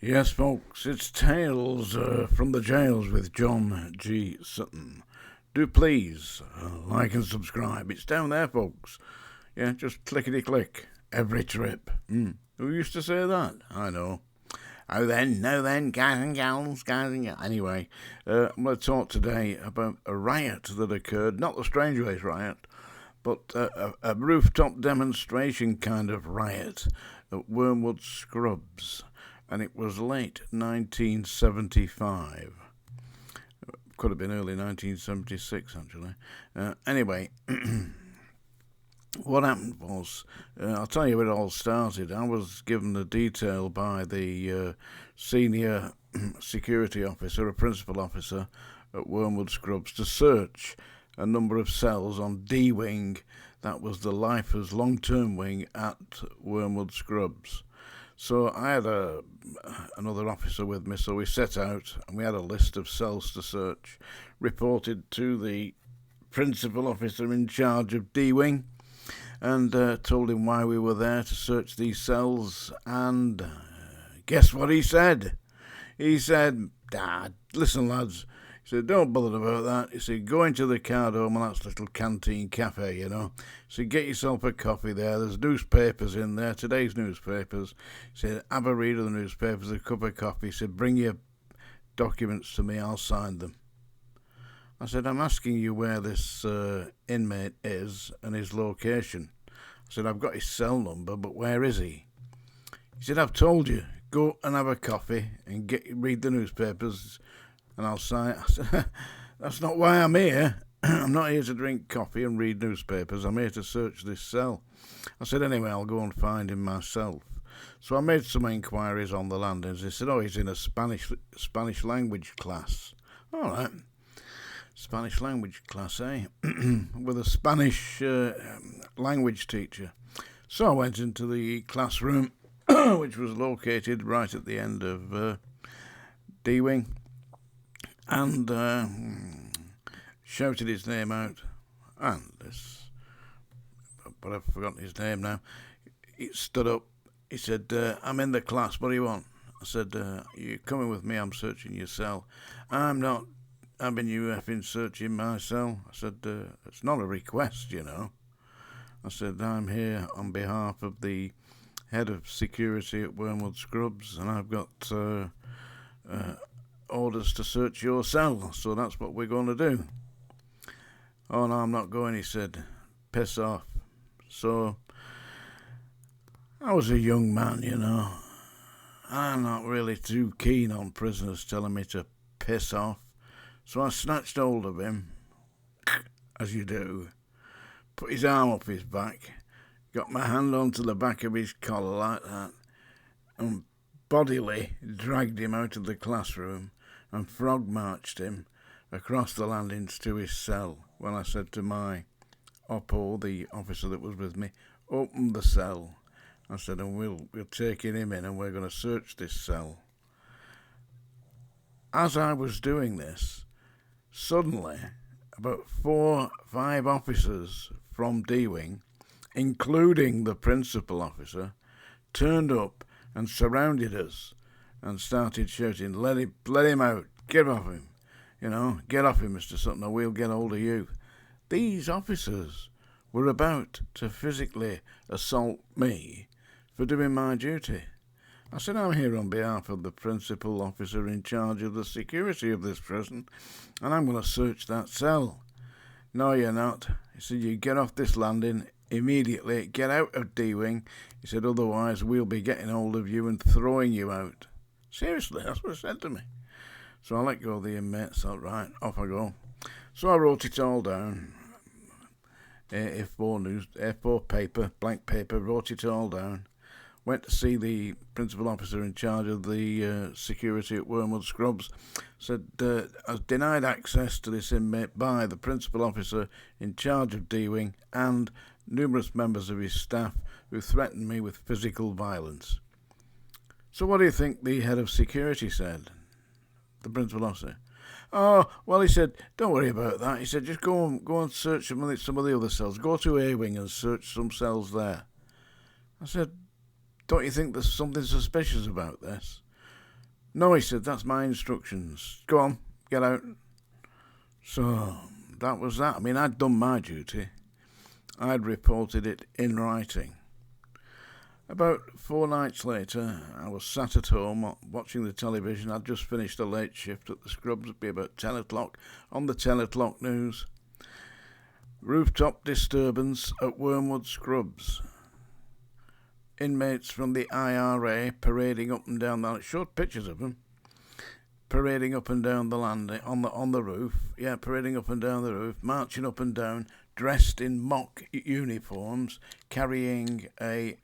Yes, folks, it's Tales from the Jails with John G. Sutton. Do please like and subscribe. It's down there, folks. Yeah, just clickety-click every trip. Who used to say that? I know. Oh then, no then, guys and gals. Anyway, I'm going to talk today about a riot that occurred, not the Strangeways riot, but a rooftop demonstration kind of riot at Wormwood Scrubs. And it was late 1975. Could have been early 1976, actually. Anyway, what happened was, I'll tell you where it all started. I was given the detail by the senior security officer, a principal officer at Wormwood Scrubs, to search a number of cells on D Wing. That was the lifers long-term wing at Wormwood Scrubs. So I had another officer with me, so we set out and we had a list of cells to search, reported to the principal officer in charge of D-Wing, and told him why we were there to search these cells, and guess what he said? He said, listen lads, he said, don't bother about that. He said, go into the card home and that's little canteen cafe, you know. He said, get yourself a coffee there. There's newspapers in there, today's newspapers. He said, have a read of the newspapers, a cup of coffee. He said, bring your documents to me, I'll sign them. I said, I'm asking you where this inmate is and his location. I said, I've got his cell number, but where is he? He said, I've told you, go and have a coffee and read the newspapers and I'll sign. I said, that's not why I'm here. I'm not here to drink coffee and read newspapers. I'm here to search this cell. I said, anyway, I'll go and find him myself. So I made some inquiries on the landings. They said, oh, he's in a Spanish language class. All right. Spanish language class, eh? With a Spanish language teacher. So I went into the classroom, which was located right at the end of D-Wing, and shouted his name out, but I've forgotten his name now. He stood up, he said, I'm in the class, what do you want? I said, you're coming with me, I'm searching your cell. I'm not having you effing searching my cell. I said, it's not a request, you know. I said, I'm here on behalf of the head of security at Wormwood Scrubs, and I've got orders to search your cell, so that's what we're going to do. Oh no, I'm not going, he said. Piss off. So I was a young man, you know. I'm not really too keen on prisoners telling me to piss off. So I snatched hold of him, as you do, put his arm up his back, got my hand onto the back of his collar like that, and bodily dragged him out of the classroom and frog marched him across the landings to his cell, when I said to my oppo, the officer that was with me, open the cell. I said, and we'll take him in and we're going to search this cell. As I was doing this, suddenly about 4-5 officers from D-Wing, including the principal officer, turned up and surrounded us and started shouting, let him out, get off him, you know, get off him, Mr. Sutton, or we'll get hold of you. These officers were about to physically assault me for doing my duty. I said, I'm here on behalf of the principal officer in charge of the security of this prison, and I'm going to search that cell. No, you're not. He said, you get off this landing immediately, get out of D-Wing. He said, otherwise we'll be getting hold of you and throwing you out. Seriously, that's what he said to me. So I let go of the inmate, so right, off I go. So I wrote it all down. A4 paper, blank paper, wrote it all down. Went to see the principal officer in charge of the security at Wormwood Scrubs. Said, I was denied access to this inmate by the principal officer in charge of D-Wing and numerous members of his staff who threatened me with physical violence. So what do you think the head of security said? The principal officer. Oh, well, he said, don't worry about that. He said, just go and search some of the other cells. Go to A-Wing and search some cells there. I said, don't you think there's something suspicious about this? No, he said, that's my instructions. Go on, get out. So that was that. I mean, I'd done my duty. I'd reported it in writing. About 4 nights later, I was sat at home watching the television. I'd just finished a late shift at the Scrubs. It'd be about 10 o'clock. On the 10 o'clock news, rooftop disturbance at Wormwood Scrubs. Inmates from the IRA parading up and down the... It showed pictures of them parading up and down the landing, on the roof. Yeah, parading up and down the roof, marching up and down, dressed in mock uniforms, carrying a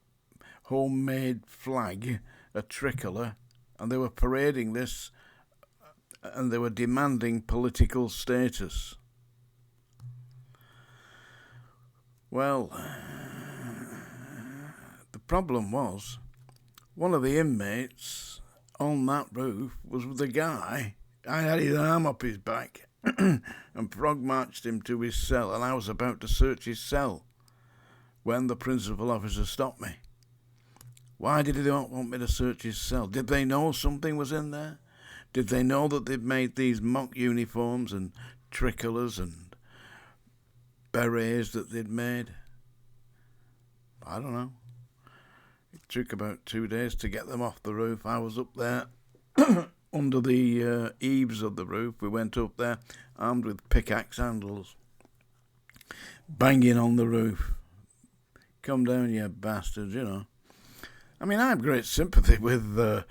homemade flag, a tricolour, and they were parading this, and they were demanding political status. Well, the problem was, one of the inmates on that roof was the guy. I had his arm up his back and frog marched him to his cell, and I was about to search his cell when the principal officer stopped me. Why did they not want me to search his cell? Did they know something was in there? Did they know that they'd made these mock uniforms and tricolours and berets that they'd made? I don't know. It took about 2 days to get them off the roof. I was up there under the eaves of the roof. We went up there armed with pickaxe handles, banging on the roof. Come down, you bastards, you know. I mean, I have great sympathy with the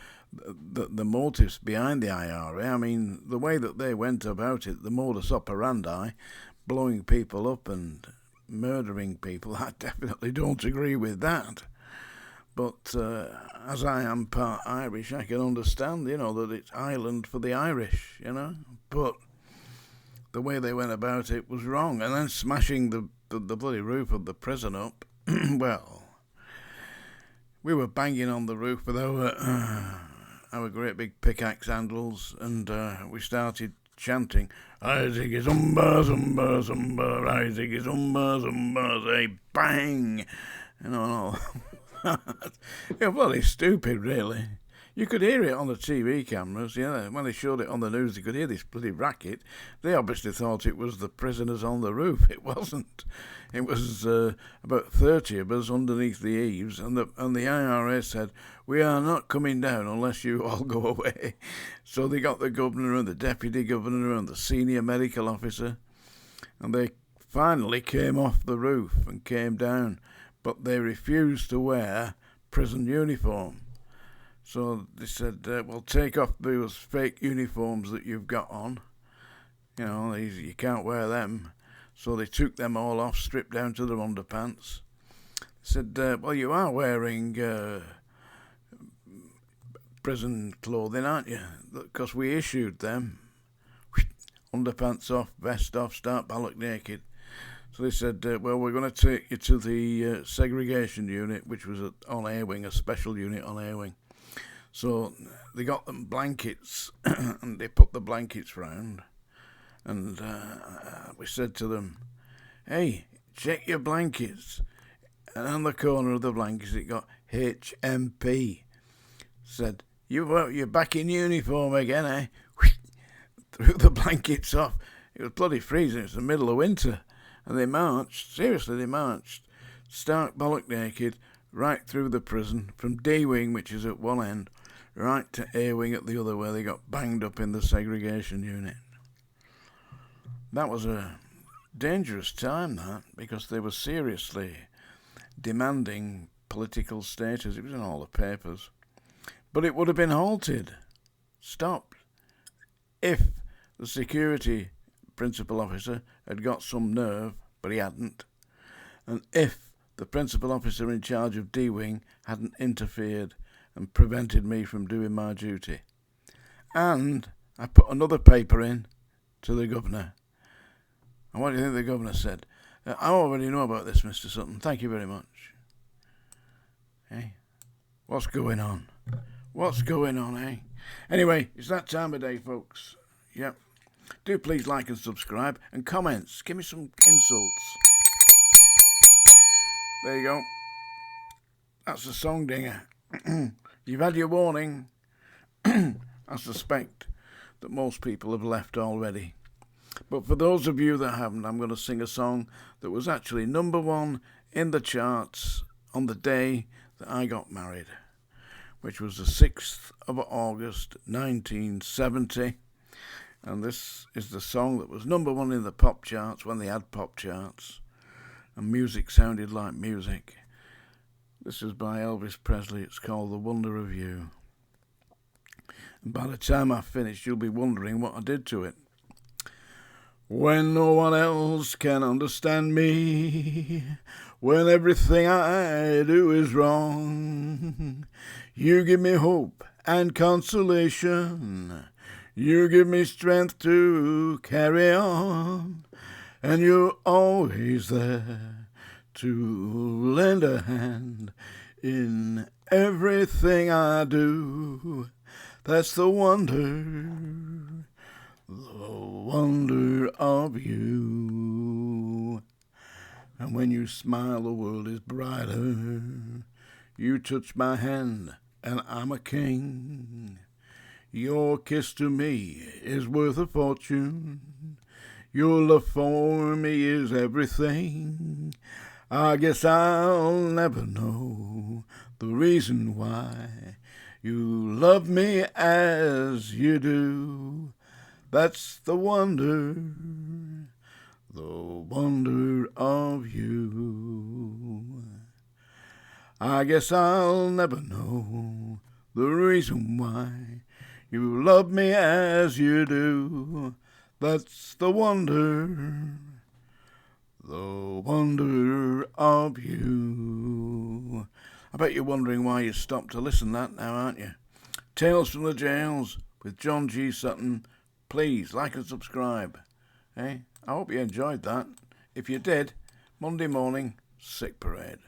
motives behind the IRA. I mean, the way that they went about it, the modus operandi, blowing people up and murdering people, I definitely don't agree with that. But as I am part Irish, I can understand, you know, that it's Ireland for the Irish, you know. But the way they went about it was wrong. And then smashing the bloody roof of the prison up, well... We were banging on the roof with our great big pickaxe handles, and we started chanting, Isaac is umba, zumba, zumba, Isaac is umba, zumba, say bang, you know, you're bloody stupid, really. You could hear it on the TV cameras, yeah. When they showed it on the news, you could hear this bloody racket. They obviously thought it was the prisoners on the roof. It wasn't. It was about 30 of us underneath the eaves, and the IRA said, we are not coming down unless you all go away. So they got the governor and the deputy governor and the senior medical officer, and they finally came off the roof and came down, but they refused to wear prison uniform. So they said, well, take off those fake uniforms that you've got on. You know, you can't wear them. So they took them all off, stripped down to their underpants. Said, well, you are wearing prison clothing, aren't you? Because we issued them. Underpants off, vest off, start bollock naked. So they said, well, we're going to take you to the segregation unit, which was on A-Wing, a special unit on A-Wing. So they got them blankets, and they put the blankets round, and we said to them, hey, check your blankets. And on the corner of the blankets it got HMP. Said, you're back in uniform again, eh? Threw the blankets off. It was bloody freezing, it was the middle of winter. And they marched, seriously, stark bollock naked, right through the prison, from D-Wing, which is at one end, right to A-Wing at the other, where they got banged up in the segregation unit. That was a dangerous time, that, because they were seriously demanding political status. It was in all the papers. But it would have been halted, stopped, if the security principal officer had got some nerve, but he hadn't, and if the principal officer in charge of D-Wing hadn't interfered and prevented me from doing my duty. And I put another paper in to the governor. And what do you think the governor said? I already know about this, Mr. Sutton. Thank you very much. Hey, what's going on? What's going on, eh? Anyway, it's that time of day, folks. Yep. Do please like and subscribe, and comments. Give me some insults. There you go. That's the song dinger. You've had your warning. I suspect that most people have left already. But for those of you that haven't, I'm going to sing a song that was actually number one in the charts on the day that I got married, which was the 6th of August 1970. And this is the song that was number one in the pop charts when they had pop charts and music sounded like music. This is by Elvis Presley. It's called The Wonder of You. And by the time I finish, you'll be wondering what I did to it. When no one else can understand me, when everything I do is wrong, you give me hope and consolation. You give me strength to carry on, and you're always there to lend a hand in everything I do. That's the wonder of you. And when you smile, the world is brighter. You touch my hand, and I'm a king. Your kiss to me is worth a fortune. Your love for me is everything. I guess I'll never know the reason why you love me as you do. That's the wonder of you. I guess I'll never know the reason why you love me as you do. That's the wonder of you. I bet you're wondering why you stopped to listen to that now, aren't you? Tales from the Jails with John G. Sutton. Please like and subscribe. I hope you enjoyed that. If you did, Monday morning, sick parade.